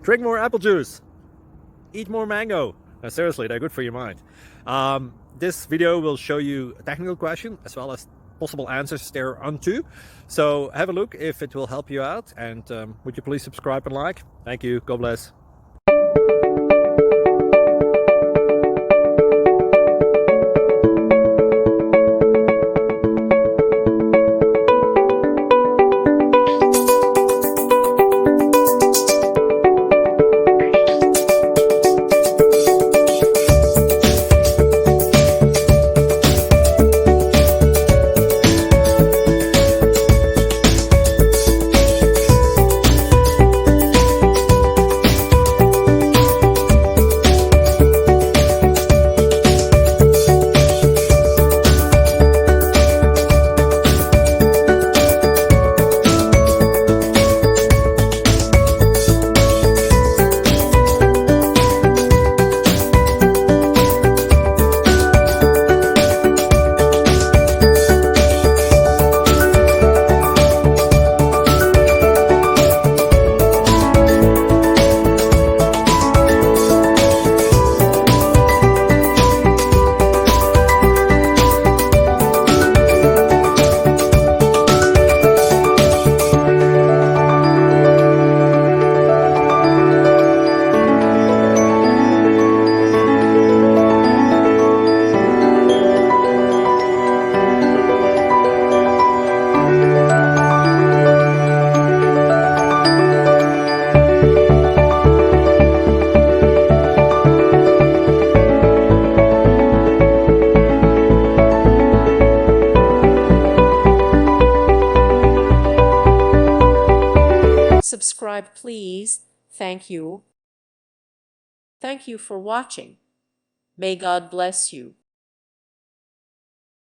Drink more apple juice. Eat more mango. No, seriously, they're good for your mind. This video will show you a technical question as well as possible answers thereunto. So have a look if it will help you out, and would you please subscribe and like? Thank you. God bless. Subscribe, please. Thank you. Thank you for watching. May God bless you.